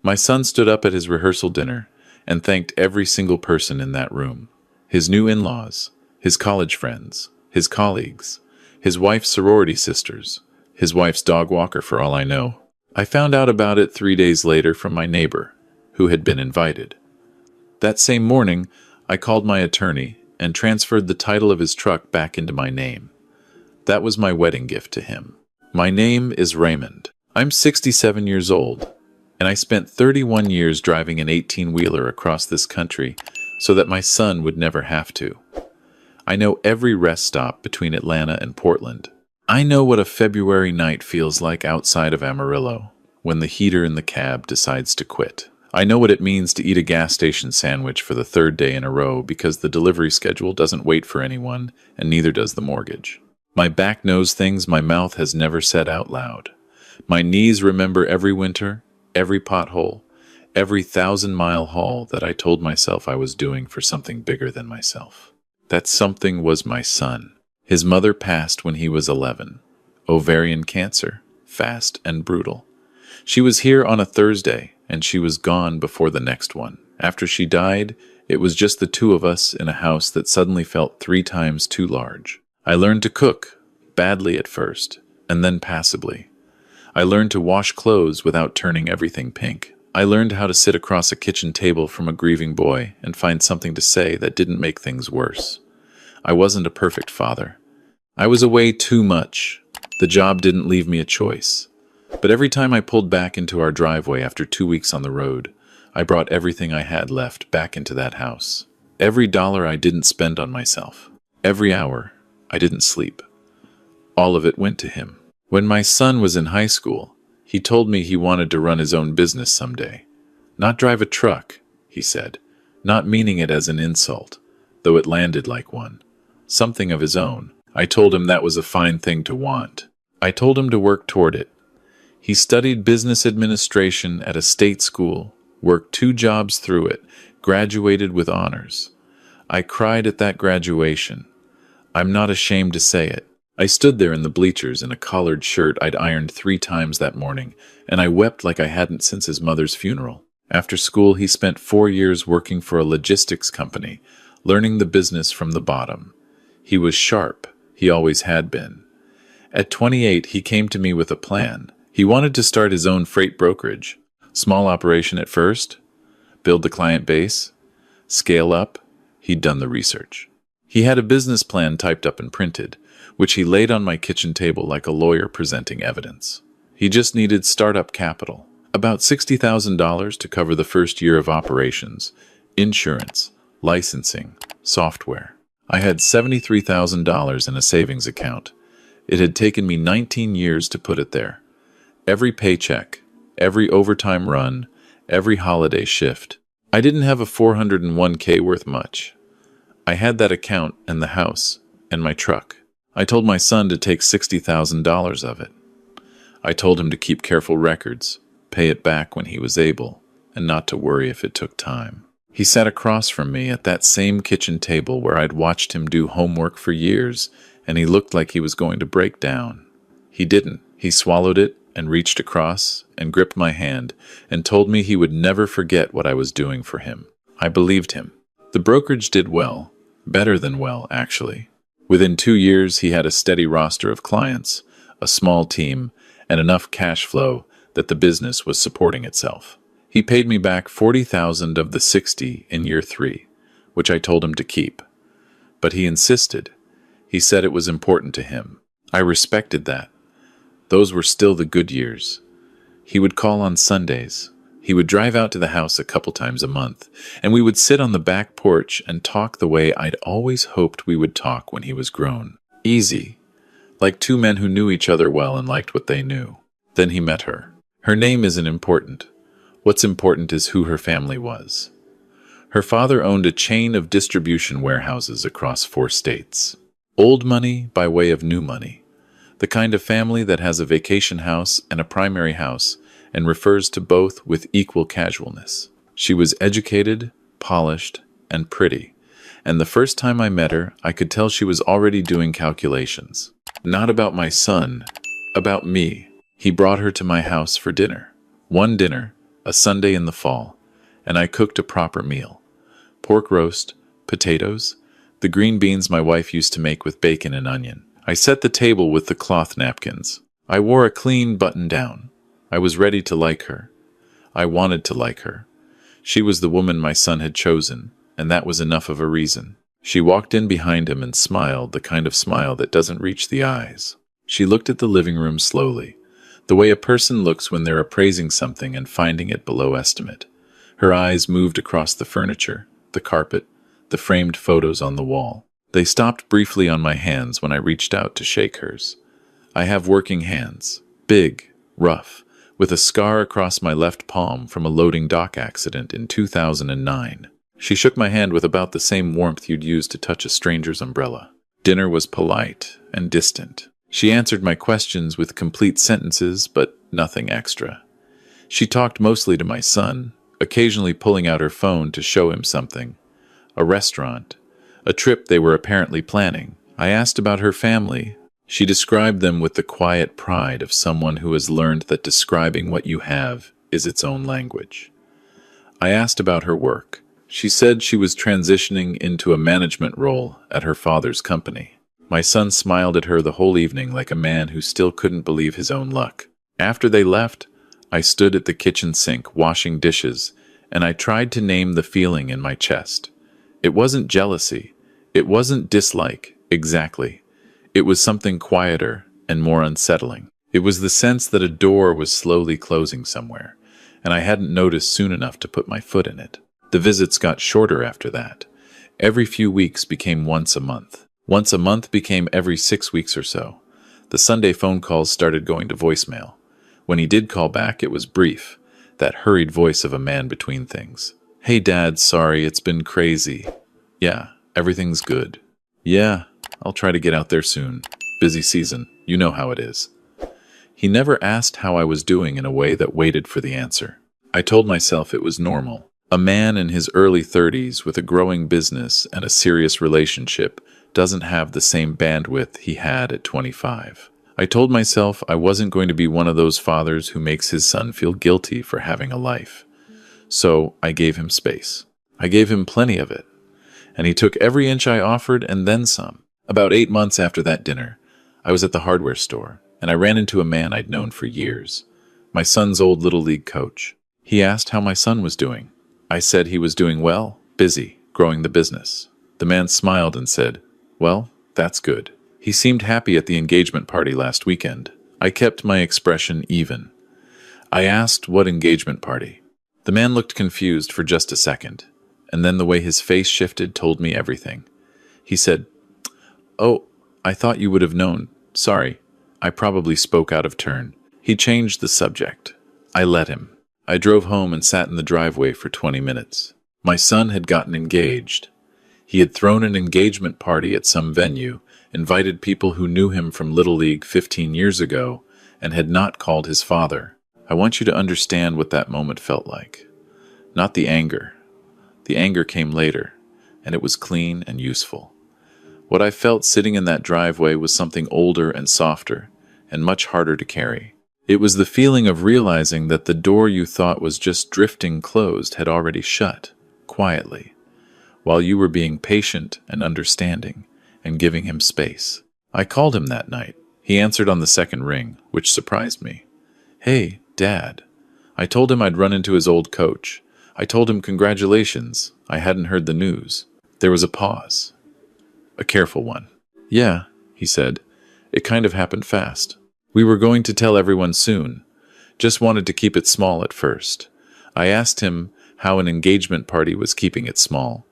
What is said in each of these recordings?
My son stood up at his rehearsal dinner and thanked every single person in that room. His new in-laws, his college friends, his colleagues, his wife's sorority sisters, his wife's dog walker for all I know. I found out about it 3 days later from my neighbor, who had been invited. That same morning, I called my attorney and transferred the title of his truck back into my name. That was my wedding gift to him. My name is Raymond. I'm 67 years old, and I spent 31 years driving an 18-wheeler across this country so that my son would never have to. I know every rest stop between Atlanta and Portland. I know what a February night feels like outside of Amarillo when the heater in the cab decides to quit. I know what it means to eat a gas station sandwich for the third day in a row because the delivery schedule doesn't wait for anyone, and neither does the mortgage. My back knows things my mouth has never said out loud. My knees remember every winter, every pothole, every 1,000-mile haul that I told myself I was doing for something bigger than myself. That something was my son. His mother passed when he was 11. Ovarian cancer, fast and brutal. She was here on a Thursday, and she was gone before the next one. After she died, it was just the two of us in a house that suddenly felt 3 times too large. I learned to cook, badly at first, and then passably. I learned to wash clothes without turning everything pink. I learned how to sit across a kitchen table from a grieving boy and find something to say that didn't make things worse. I wasn't a perfect father. I was away too much. The job didn't leave me a choice. But every time I pulled back into our driveway after 2 weeks on the road, I brought everything I had left back into that house. Every dollar I didn't spend on myself. Every hour I didn't sleep. All of it went to him. When my son was in high school, he told me he wanted to run his own business someday. Not drive a truck, he said, not meaning it as an insult, though it landed like one. Something of his own. I told him that was a fine thing to want. I told him to work toward it. He studied business administration at a state school, worked 2 jobs through it, graduated with honors. I cried at that graduation. I'm not ashamed to say it. I stood there in the bleachers in a collared shirt I'd ironed 3 times that morning, and I wept like I hadn't since his mother's funeral. After school, he spent 4 years working for a logistics company, learning the business from the bottom. He was sharp. He always had been. At 28, he came to me with a plan. He wanted to start his own freight brokerage. Small operation at first, build the client base, scale up. He'd done the research. He had a business plan typed up and printed, which he laid on my kitchen table like a lawyer presenting evidence. He just needed startup capital, about $60,000 to cover the first year of operations, insurance, licensing, software. I had $73,000 in a savings account. It had taken me 19 years to put it there. Every paycheck, every overtime run, every holiday shift. I didn't have a 401k worth much. I had that account and the house and my truck. I told my son to take $60,000 of it. I told him to keep careful records, pay it back when he was able, and not to worry if it took time. He sat across from me at that same kitchen table where I'd watched him do homework for years, and he looked like he was going to break down. He didn't. He swallowed it and reached across and gripped my hand and told me he would never forget what I was doing for him. I believed him. The brokerage did well, better than well, actually. Within 2 years, he had a steady roster of clients, a small team, and enough cash flow that the business was supporting itself. He paid me back $40,000 of the $60,000 in year 3, which I told him to keep. But he insisted. He said it was important to him. I respected that. Those were still the good years. He would call on Sundays. He would drive out to the house a couple times a month, and we would sit on the back porch and talk the way I'd always hoped we would talk when he was grown. Easy, like 2 men who knew each other well and liked what they knew. Then he met her. Her name isn't important. What's important is who her family was. Her father owned a chain of distribution warehouses across 4 states. Old money by way of new money. The kind of family that has a vacation house and a primary house and refers to both with equal casualness. She was educated, polished, and pretty, and the first time I met her, I could tell she was already doing calculations. Not about my son, about me. He brought her to my house for dinner. One dinner, a Sunday in the fall, and I cooked a proper meal. Pork roast, potatoes, the green beans my wife used to make with bacon and onion. I set the table with the cloth napkins. I wore a clean button-down. I was ready to like her. I wanted to like her. She was the woman my son had chosen, and that was enough of a reason. She walked in behind him and smiled, the kind of smile that doesn't reach the eyes. She looked at the living room slowly, the way a person looks when they're appraising something and finding it below estimate. Her eyes moved across the furniture, the carpet, the framed photos on the wall. They stopped briefly on my hands when I reached out to shake hers. I have working hands, big, rough, with a scar across my left palm from a loading dock accident in 2009. She shook my hand with about the same warmth you'd use to touch a stranger's umbrella. Dinner was polite and distant. She answered my questions with complete sentences, but nothing extra. She talked mostly to my son, occasionally pulling out her phone to show him something. A restaurant, a trip they were apparently planning. I asked about her family. She described them with the quiet pride of someone who has learned that describing what you have is its own language. I asked about her work. She said she was transitioning into a management role at her father's company. My son smiled at her the whole evening like a man who still couldn't believe his own luck. After they left, I stood at the kitchen sink washing dishes, and I tried to name the feeling in my chest. It wasn't jealousy. It wasn't dislike, exactly. It was something quieter and more unsettling. It was the sense that a door was slowly closing somewhere, and I hadn't noticed soon enough to put my foot in it. The visits got shorter after that. Every few weeks became once a month. Once a month became every 6 weeks or so. The Sunday phone calls started going to voicemail. When he did call back, it was brief, that hurried voice of a man between things. "Hey Dad, sorry, it's been crazy." "Yeah, everything's good." "Yeah, I'll try to get out there soon. Busy season, you know how it is." He never asked how I was doing in a way that waited for the answer. I told myself it was normal. A man in his early 30s with a growing business and a serious relationship doesn't have the same bandwidth he had at 25. I told myself I wasn't going to be one of those fathers who makes his son feel guilty for having a life. So I gave him space. I gave him plenty of it. And he took every inch I offered and then some. About 8 months after that dinner, I was at the hardware store, and I ran into a man I'd known for years, my son's old Little League coach. He asked how my son was doing. I said he was doing well, busy, growing the business. The man smiled and said, "Well, that's good." He seemed happy at the engagement party last weekend. I kept my expression even. I asked what engagement party. The man looked confused for just a second, and then the way his face shifted told me everything. He said, "Oh, I thought you would have known. Sorry, I probably spoke out of turn." He changed the subject. I let him. I drove home and sat in the driveway for 20 minutes. My son had gotten engaged. He had thrown an engagement party at some venue, invited people who knew him from Little League 15 years ago, and had not called his father. I want you to understand what that moment felt like. Not the anger. The anger came later, and it was clean and useful. What I felt sitting in that driveway was something older and softer, and much harder to carry. It was the feeling of realizing that the door you thought was just drifting closed had already shut, quietly, while you were being patient and understanding, and giving him space. I called him that night. He answered on the second ring, which surprised me. "Hey, Dad." I told him I'd run into his old coach. I told him congratulations. I hadn't heard the news. There was a pause. A careful one. "Yeah," he said. "It kind of happened fast. We were going to tell everyone soon. Just wanted to keep it small at first." I asked him how an engagement party was keeping it small.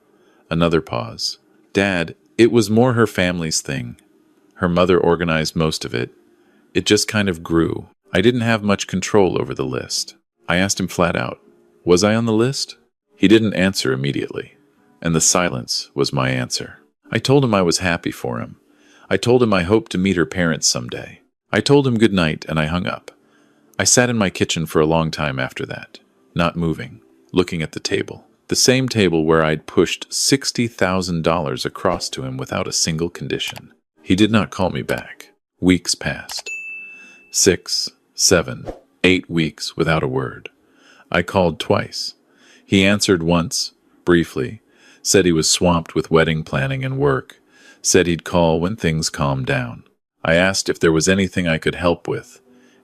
Another pause. "Dad, it was more her family's thing. Her mother organized most of it. It just kind of grew. I didn't have much control over the list." I asked him flat out, "Was I on the list?" He didn't answer immediately, and the silence was my answer. I told him I was happy for him. I told him I hoped to meet her parents someday. I told him good night, and I hung up. I sat in my kitchen for a long time after that, not moving, looking at the table. The same table where I'd pushed $60,000 across to him without a single condition. He did not call me back. Weeks passed. 6, 7, 8 weeks without a word. I called twice. He answered once, briefly, said he was swamped with wedding planning and work, said he'd call when things calmed down. I asked if there was anything I could help with,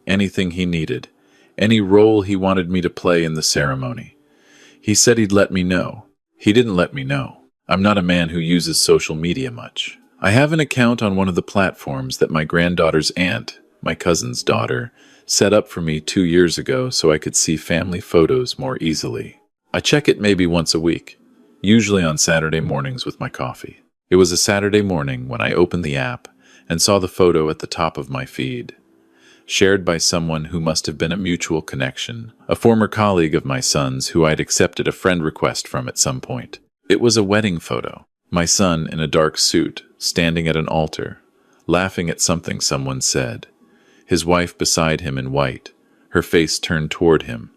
anything he needed, any role he wanted me to play in the ceremony. He said he'd let me know. He didn't let me know. I'm not a man who uses social media much. I have an account on one of the platforms that my granddaughter's aunt, my cousin's daughter, set up for me 2 years ago so I could see family photos more easily. I check it maybe once a week, usually on Saturday mornings with my coffee. It was a Saturday morning when I opened the app and saw the photo at the top of my feed, shared by someone who must have been a mutual connection, a former colleague of my son's who I'd accepted a friend request from at some point. It was a wedding photo. My son in a dark suit, standing at an altar, laughing at something someone said. His wife beside him in white, her face turned toward him,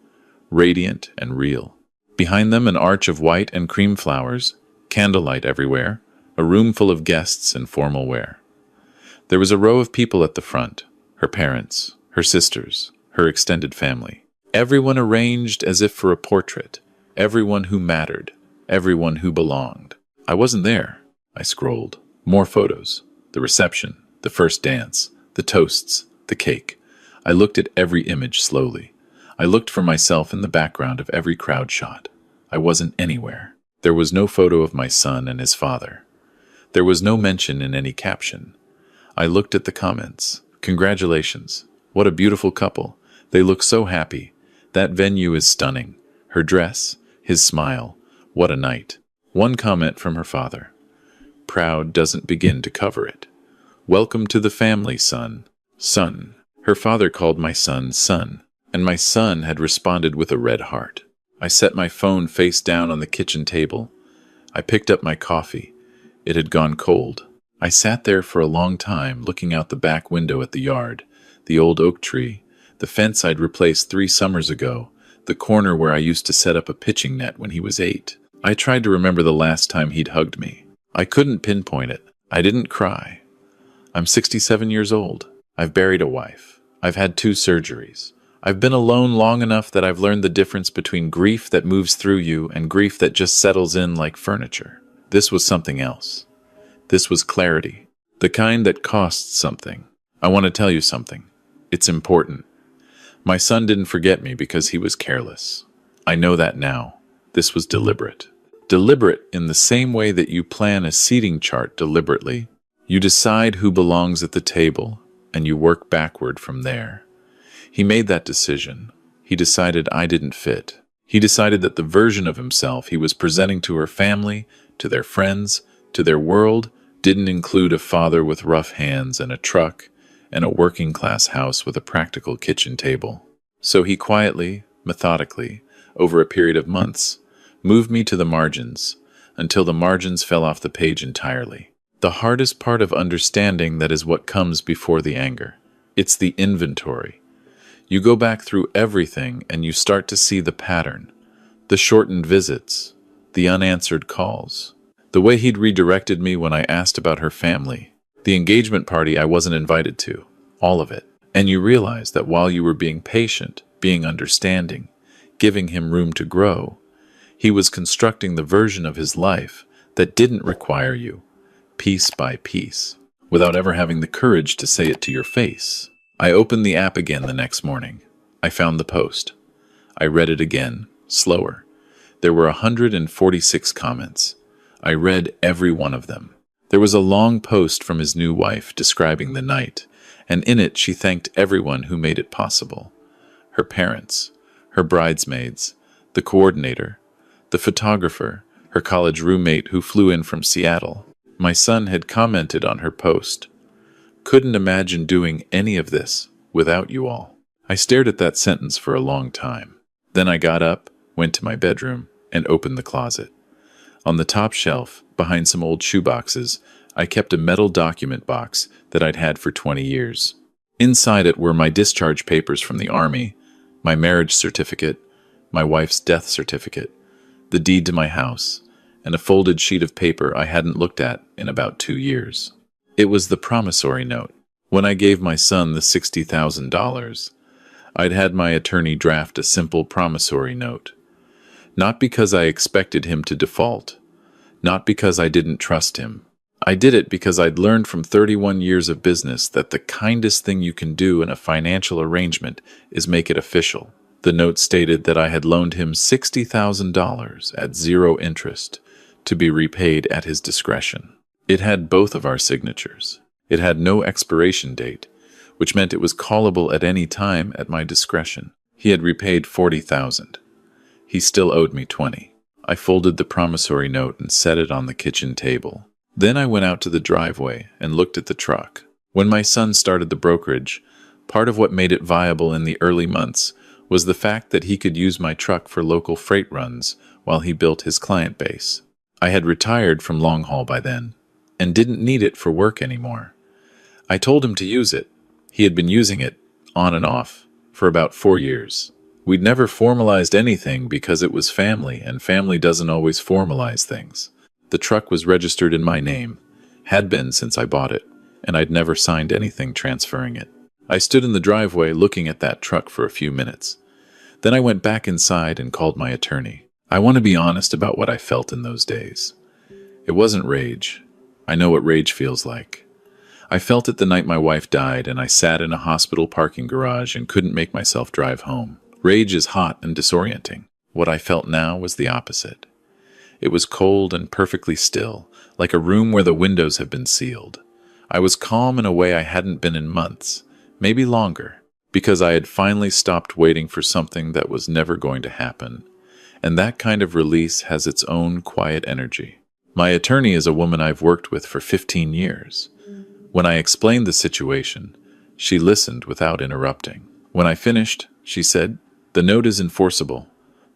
radiant and real. Behind them an arch of white and cream flowers, candlelight everywhere, a room full of guests in formal wear. There was a row of people at the front, her parents, her sisters, her extended family. Everyone arranged as if for a portrait, everyone who mattered, everyone who belonged. I wasn't there. I scrolled. More photos. The reception, the first dance, the toasts, the cake. I looked at every image slowly. I looked for myself in the background of every crowd shot. I wasn't anywhere. There was no photo of my son and his father. There was no mention in any caption. I looked at the comments. Congratulations. What a beautiful couple. They look so happy. That venue is stunning. Her dress, his smile. What a night. One comment from her father. Proud doesn't begin to cover it. Welcome to the family, son. Son. Her father called my son son, and my son had responded with a red heart. I set my phone face down on the kitchen table. I picked up my coffee. It had gone cold. I sat there for a long time, looking out the back window at the yard, the old oak tree, the fence I'd replaced 3 summers ago, the corner where I used to set up a pitching net when he was 8. I tried to remember the last time he'd hugged me. I couldn't pinpoint it. I didn't cry. I'm 67 years old. I've buried a wife. I've had 2 surgeries. I've been alone long enough that I've learned the difference between grief that moves through you and grief that just settles in like furniture. This was something else. This was clarity. The kind that costs something. I want to tell you something. It's important. My son didn't forget me because he was careless. I know that now. This was deliberate. Deliberate in the same way that you plan a seating chart deliberately. You decide who belongs at the table, and you work backward from there. He made that decision. He decided I didn't fit. He decided that the version of himself he was presenting to her family, to their friends, to their world, didn't include a father with rough hands and a truck, and a working-class house with a practical kitchen table. So he quietly, methodically, over a period of months, moved me to the margins, until the margins fell off the page entirely. The hardest part of understanding that is what comes before the anger. It's the inventory. You go back through everything and you start to see the pattern, the shortened visits, the unanswered calls, the way he'd redirected me when I asked about her family, the engagement party I wasn't invited to, all of it. And you realize that while you were being patient, being understanding, giving him room to grow, he was constructing the version of his life that didn't require you, piece by piece, without ever having the courage to say it to your face. I opened the app again the next morning. I found the post. I read it again, slower. There were 146 comments. I read every one of them. There was a long post from his new wife describing the night, and in it she thanked everyone who made it possible. Her parents, her bridesmaids, the coordinator, the photographer, her college roommate who flew in from Seattle. My son had commented on her post. Couldn't imagine doing any of this without you all. I stared at that sentence for a long time. Then I got up, went to my bedroom, and opened the closet. On the top shelf, behind some old shoeboxes, I kept a metal document box that I'd had for 20 years. Inside it were my discharge papers from the Army, my marriage certificate, my wife's death certificate, the deed to my house, and a folded sheet of paper I hadn't looked at in about 2 years. It was the promissory note. When I gave my son the $60,000, I'd had my attorney draft a simple promissory note. Not because I expected him to default, not because I didn't trust him. I did it because I'd learned from 31 years of business that the kindest thing you can do in a financial arrangement is make it official. The note stated that I had loaned him $60,000 at zero interest to be repaid at his discretion. It had both of our signatures. It had no expiration date, which meant it was callable at any time at my discretion. He had repaid $40,000. He still owed me $20,000. I folded the promissory note and set it on the kitchen table. Then I went out to the driveway and looked at the truck. When my son started the brokerage, part of what made it viable in the early months was the fact that he could use my truck for local freight runs while he built his client base. I had retired from long haul by then and didn't need it for work anymore. I told him to use it. He had been using it, on and off, for about 4 years. We'd never formalized anything because it was family, and family doesn't always formalize things. The truck was registered in my name, had been since I bought it, and I'd never signed anything transferring it. I stood in the driveway looking at that truck for a few minutes. Then I went back inside and called my attorney. I want to be honest about what I felt in those days. It wasn't rage. I know what rage feels like. I felt it the night my wife died, and I sat in a hospital parking garage and couldn't make myself drive home. Rage is hot and disorienting. What I felt now was the opposite. It was cold and perfectly still, like a room where the windows have been sealed. I was calm in a way I hadn't been in months, maybe longer, because I had finally stopped waiting for something that was never going to happen. And that kind of release has its own quiet energy. My attorney is a woman I've worked with for 15 years. When I explained the situation, she listened without interrupting. When I finished, she said, "The note is enforceable.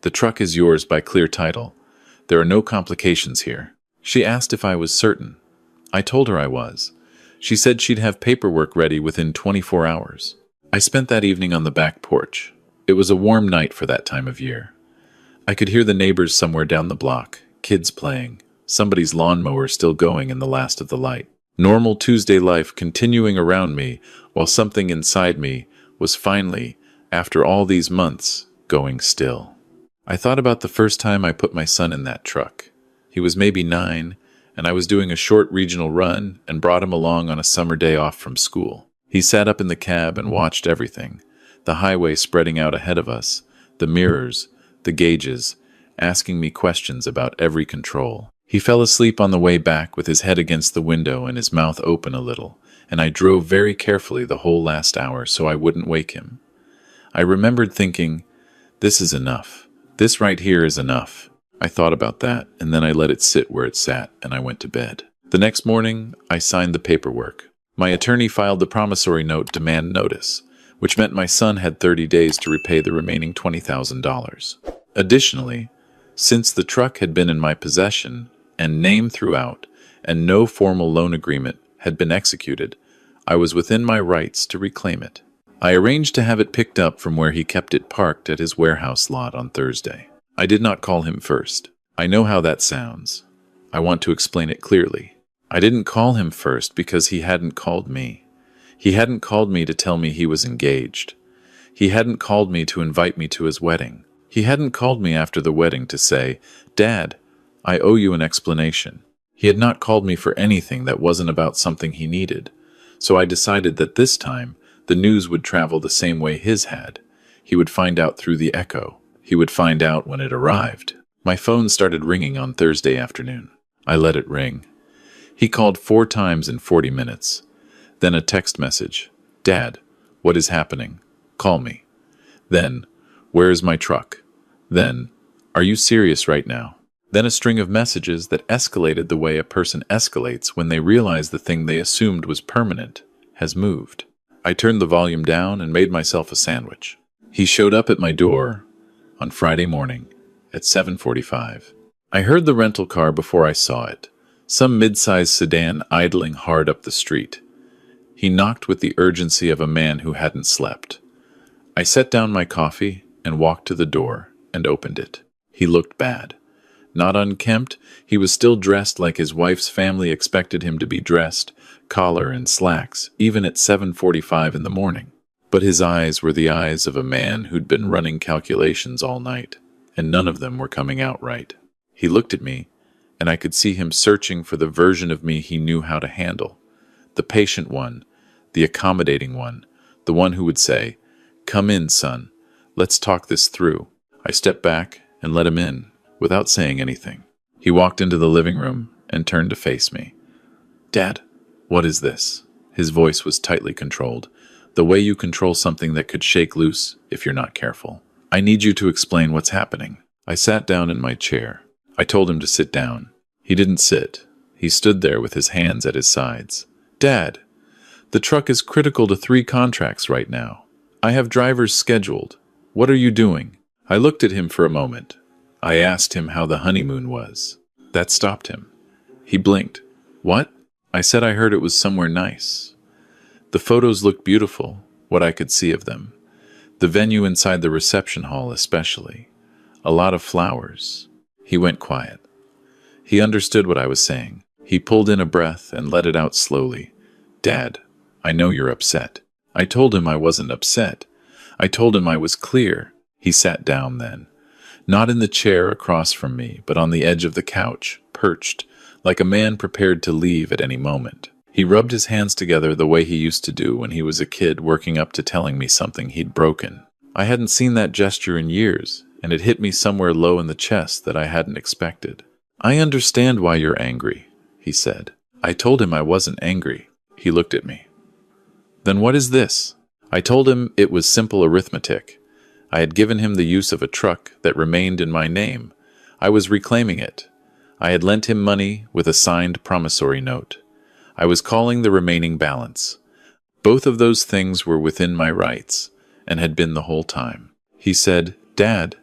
The truck is yours by clear title. There are no complications here." She asked if I was certain. I told her I was. She said she'd have paperwork ready within 24 hours. I spent that evening on the back porch. It was a warm night for that time of year. I could hear the neighbors somewhere down the block, kids playing, somebody's lawnmower still going in the last of the light. Normal Tuesday life continuing around me, while something inside me was finally, after all these months, going still. I thought about the first time I put my son in that truck. He was maybe 9, and I was doing a short regional run and brought him along on a summer day off from school. He sat up in the cab and watched everything, the highway spreading out ahead of us, the mirrors, the gauges, asking me questions about every control. He fell asleep on the way back with his head against the window and his mouth open a little, and I drove very carefully the whole last hour so I wouldn't wake him. I remembered thinking, this is enough. This right here is enough. I thought about that, and then I let it sit where it sat, and I went to bed. The next morning, I signed the paperwork. My attorney filed the promissory note demand notice, which meant my son had 30 days to repay the remaining $20,000. Additionally, since the truck had been in my possession and name throughout, and no formal loan agreement had been executed, I was within my rights to reclaim it. I arranged to have it picked up from where he kept it parked at his warehouse lot on Thursday. I did not call him first. I know how that sounds. I want to explain it clearly. I didn't call him first because he hadn't called me. He hadn't called me to tell me he was engaged. He hadn't called me to invite me to his wedding. He hadn't called me after the wedding to say, "Dad, I owe you an explanation." He had not called me for anything that wasn't about something he needed. So I decided that this time, the news would travel the same way his had. He would find out through the echo. He would find out when it arrived. My phone started ringing on Thursday afternoon. I let it ring. He called 4 times in 40 minutes. Then a text message. "Dad, what is happening? Call me." Then, "Where is my truck?" Then, "Are you serious right now?" Then a string of messages that escalated the way a person escalates when they realize the thing they assumed was permanent has moved. I turned the volume down and made myself a sandwich. He showed up at my door on Friday morning at 7:45. I heard the rental car before I saw it, some mid-sized sedan idling hard up the street. He knocked with the urgency of a man who hadn't slept. I set down my coffee and walked to the door and opened it. He looked bad. Not unkempt, he was still dressed like his wife's family expected him to be dressed, collar and slacks, even at 7:45 in the morning. But his eyes were the eyes of a man who'd been running calculations all night, and none of them were coming out right. He looked at me, and I could see him searching for the version of me he knew how to handle. The patient one, the accommodating one, the one who would say, "Come in, son. Let's talk this through." I stepped back and let him in, without saying anything. He walked into the living room and turned to face me. "Dad, what is this?" His voice was tightly controlled, the way you control something that could shake loose if you're not careful. "I need you to explain what's happening." I sat down in my chair. I told him to sit down. He didn't sit. He stood there with his hands at his sides. "Dad, the truck is critical to 3 contracts right now. I have drivers scheduled. What are you doing?" I looked at him for a moment. I asked him how the honeymoon was. That stopped him. He blinked. "What?" I said I heard it was somewhere nice. The photos looked beautiful, what I could see of them. The venue inside the reception hall especially. A lot of flowers. He went quiet. He understood what I was saying. He pulled in a breath and let it out slowly. "Dad, I know you're upset." I told him I wasn't upset. I told him I was clear. He sat down then. Not in the chair across from me, but on the edge of the couch, perched, like a man prepared to leave at any moment. He rubbed his hands together the way he used to do when he was a kid working up to telling me something he'd broken. I hadn't seen that gesture in years, and it hit me somewhere low in the chest that I hadn't expected. "I understand why you're angry," he said. I told him I wasn't angry. He looked at me. "Then what is this?" I told him it was simple arithmetic. I had given him the use of a truck that remained in my name. I was reclaiming it. I had lent him money with a signed promissory note. I was calling the remaining balance. Both of those things were within my rights, and had been the whole time. He said, "Dad,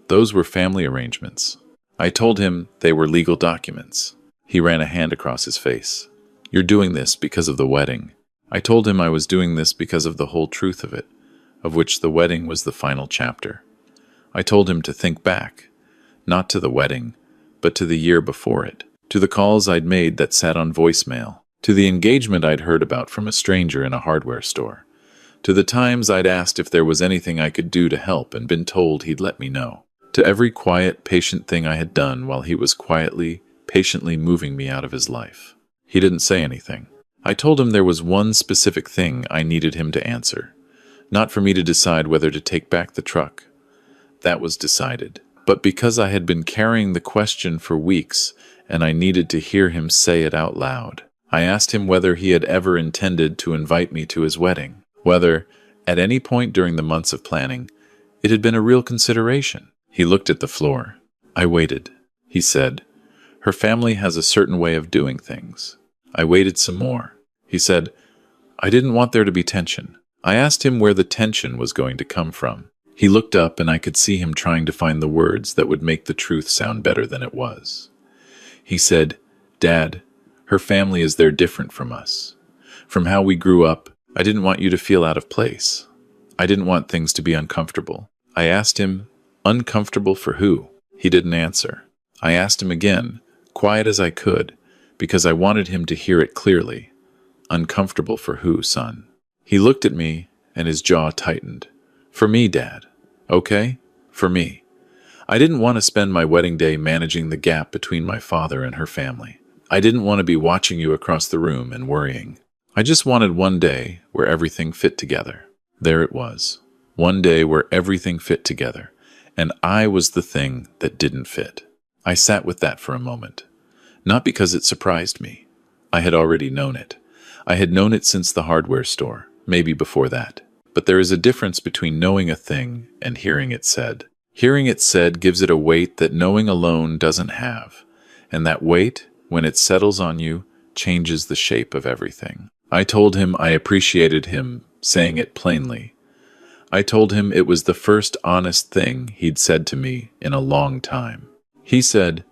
those were family arrangements." I told him they were legal documents. He ran a hand across his face. "You're doing this because of the wedding." I told him I was doing this because of the whole truth of it, of which the wedding was the final chapter. I told him to think back, not to the wedding, but to the year before it, to the calls I'd made that sat on voicemail, to the engagement I'd heard about from a stranger in a hardware store, to the times I'd asked if there was anything I could do to help and been told he'd let me know, to every quiet, patient thing I had done while he was quietly, patiently moving me out of his life. He didn't say anything. I told him there was one specific thing I needed him to answer, not for me to decide whether to take back the truck. That was decided. But because I had been carrying the question for weeks and I needed to hear him say it out loud, I asked him whether he had ever intended to invite me to his wedding, whether, at any point during the months of planning, it had been a real consideration. He looked at the floor. I waited. He said, "Her family has a certain way of doing things." I waited some more. He said, "I didn't want there to be tension." I asked him where the tension was going to come from. He looked up and I could see him trying to find the words that would make the truth sound better than it was. He said, "Dad, her family is there different from us. From how we grew up, I didn't want you to feel out of place. I didn't want things to be uncomfortable." I asked him, "Uncomfortable for who?" He didn't answer. I asked him again, quiet as I could, because I wanted him to hear it clearly. "Uncomfortable for who, son?" He looked at me and his jaw tightened. "For me, Dad. Okay? For me. I didn't want to spend my wedding day managing the gap between my father and her family. I didn't want to be watching you across the room and worrying. I just wanted one day where everything fit together." There it was. One day where everything fit together, and I was the thing that didn't fit. I sat with that for a moment. Not because it surprised me. I had already known it. I had known it since the hardware store, maybe before that. But there is a difference between knowing a thing and hearing it said. Hearing it said gives it a weight that knowing alone doesn't have, and that weight, when it settles on you, changes the shape of everything. I told him I appreciated him saying it plainly. I told him it was the first honest thing he'd said to me in a long time. He said,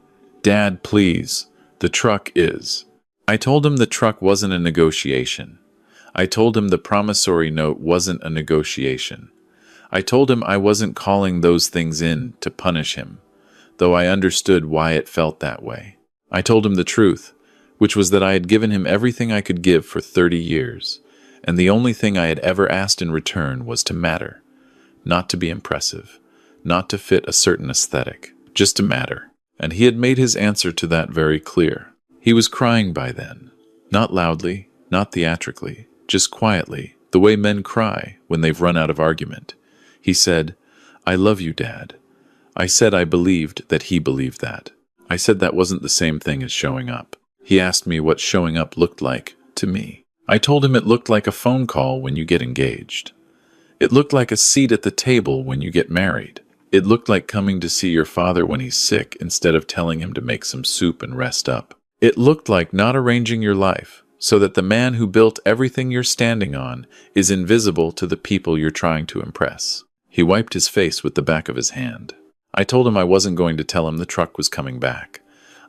"Dad, please, the truck is." I told him the truck wasn't a negotiation. I told him the promissory note wasn't a negotiation. I told him I wasn't calling those things in to punish him, though I understood why it felt that way. I told him the truth, which was that I had given him everything I could give for 30 years, And the only thing I had ever asked in return was to matter, not to be impressive, not to fit a certain aesthetic, just to matter. And he had made his answer to that very clear. He was crying by then. Not loudly, not theatrically, just quietly, the way men cry when they've run out of argument. He said, "I love you, Dad." I said I believed that he believed that. I said that wasn't the same thing as showing up. He asked me what showing up looked like to me. I told him it looked like a phone call when you get engaged. It looked like a seat at the table when you get married. It looked like coming to see your father when he's sick instead of telling him to make some soup and rest up. It looked like not arranging your life so that the man who built everything you're standing on is invisible to the people you're trying to impress. He wiped his face with the back of his hand. I told him I wasn't going to tell him the truck was coming back.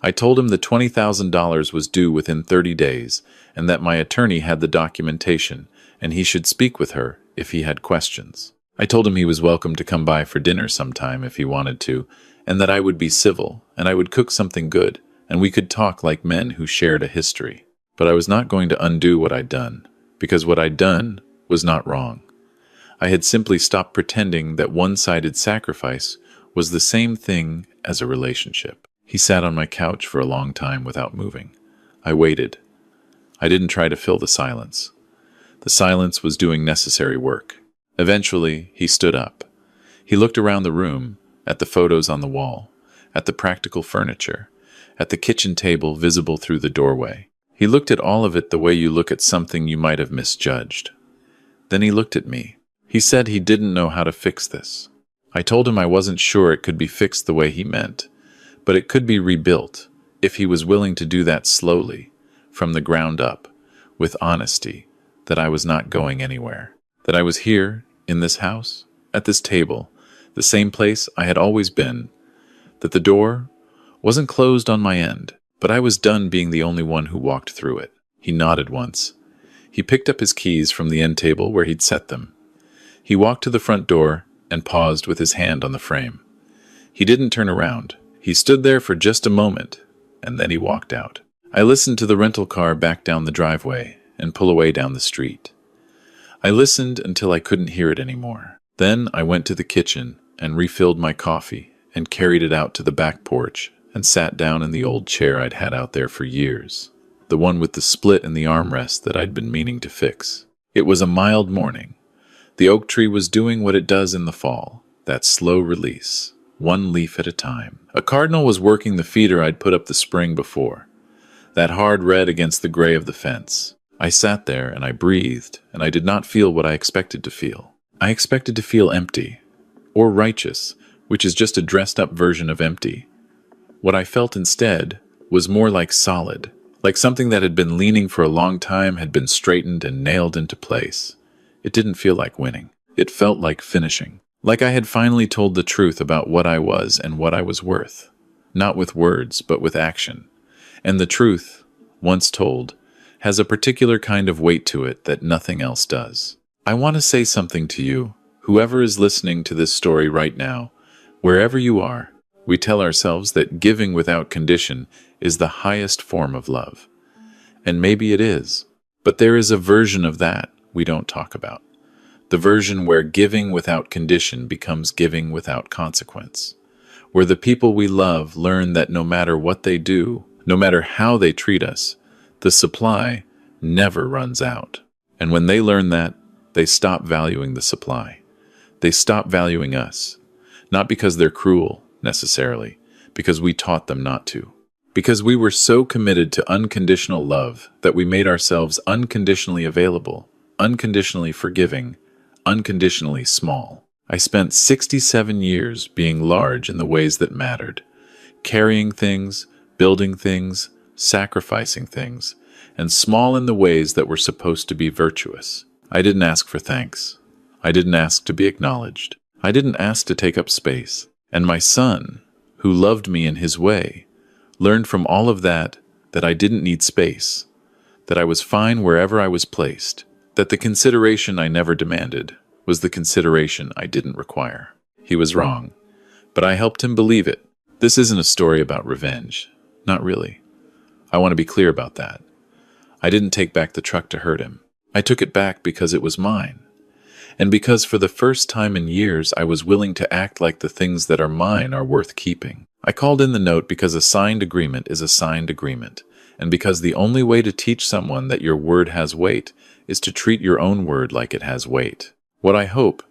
I told him the $20,000 was due within 30 days and that my attorney had the documentation and he should speak with her if he had questions. I told him he was welcome to come by for dinner sometime if he wanted to, and that I would be civil and I would cook something good and we could talk like men who shared a history. But I was not going to undo what I'd done, because what I'd done was not wrong. I had simply stopped pretending that one-sided sacrifice was the same thing as a relationship. He sat on my couch for a long time without moving. I waited. I didn't try to fill the silence. The silence was doing necessary work. Eventually, he stood up. He looked around the room, at the photos on the wall, at the practical furniture, at the kitchen table visible through the doorway. He looked at all of it the way you look at something you might have misjudged. Then he looked at me. He said he didn't know how to fix this. I told him I wasn't sure it could be fixed the way he meant, but it could be rebuilt if he was willing to do that slowly, from the ground up, with honesty, that I was not going anywhere, that I was here, in this house, at this table, the same place I had always been, that the door wasn't closed on my end, but I was done being the only one who walked through it. He nodded once. He picked up his keys from the end table where he'd set them. He walked to the front door and paused with his hand on the frame. He didn't turn around. He stood there for just a moment, and then he walked out. I listened to the rental car back down the driveway and pull away down the street. I listened until I couldn't hear it anymore. Then I went to the kitchen and refilled my coffee and carried it out to the back porch and sat down in the old chair I'd had out there for years, the one with the split in the armrest that I'd been meaning to fix. It was a mild morning. The oak tree was doing what it does in the fall, that slow release, one leaf at a time. A cardinal was working the feeder I'd put up the spring before, that hard red against the gray of the fence. I sat there and I breathed, and I did not feel what I expected to feel. I expected to feel empty, or righteous, which is just a dressed-up version of empty. What I felt instead was more like solid, like something that had been leaning for a long time had been straightened and nailed into place. It didn't feel like winning. It felt like finishing. Like I had finally told the truth about what I was and what I was worth. Not with words, but with action. And the truth, once told, has a particular kind of weight to it that nothing else does. I want to say something to you, whoever is listening to this story right now, wherever you are. We tell ourselves that giving without condition is the highest form of love. And maybe it is. But there is a version of that we don't talk about. The version where giving without condition becomes giving without consequence. Where the people we love learn that no matter what they do, no matter how they treat us, the supply never runs out. And when they learn that, they stop valuing the supply. They stop valuing us. Not because they're cruel, necessarily, because we taught them not to. Because we were so committed to unconditional love that we made ourselves unconditionally available, unconditionally forgiving, unconditionally small. I spent 67 years being large in the ways that mattered, carrying things, building things, sacrificing things, and small in the ways that were supposed to be virtuous. I didn't ask for thanks. I didn't ask to be acknowledged. I didn't ask to take up space. And my son, who loved me in his way, learned from all of that I didn't need space, that I was fine wherever I was placed, that the consideration I never demanded was the consideration I didn't require. He was wrong, but I helped him believe it. This isn't a story about revenge. Not really. I want to be clear about that. I didn't take back the truck to hurt him. I took it back because it was mine, and because for the first time in years I was willing to act like the things that are mine are worth keeping. I called in the note because a signed agreement is a signed agreement, and because the only way to teach someone that your word has weight is to treat your own word like it has weight. What I hope,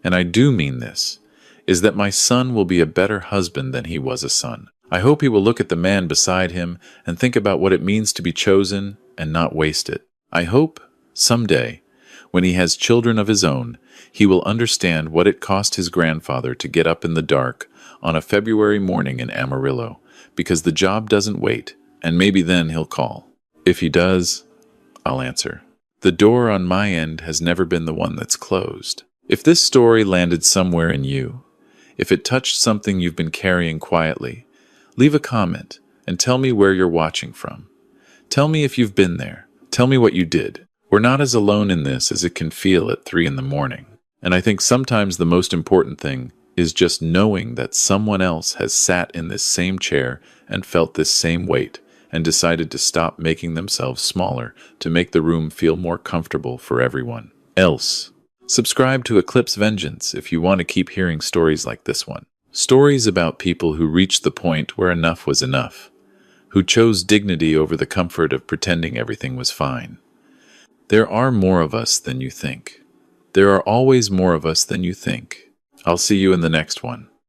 and I do mean this, is that my son will be a better husband than he was a son. I hope he will look at the man beside him and think about what it means to be chosen and not waste it. I hope, someday, when he has children of his own, he will understand what it cost his grandfather to get up in the dark on a February morning in Amarillo, because the job doesn't wait, and maybe then he'll call. If he does, I'll answer. The door on my end has never been the one that's closed. If this story landed somewhere in you, if it touched something you've been carrying quietly, leave a comment and tell me where you're watching from. Tell me if you've been there. Tell me what you did. We're not as alone in this as it can feel at 3 a.m. And I think sometimes the most important thing is just knowing that someone else has sat in this same chair and felt this same weight and decided to stop making themselves smaller to make the room feel more comfortable for everyone else. Subscribe to Eclipse Vengeance if you want to keep hearing stories like this one. Stories about people who reached the point where enough was enough, who chose dignity over the comfort of pretending everything was fine. There are more of us than you think. There are always more of us than you think. I'll see you in the next one.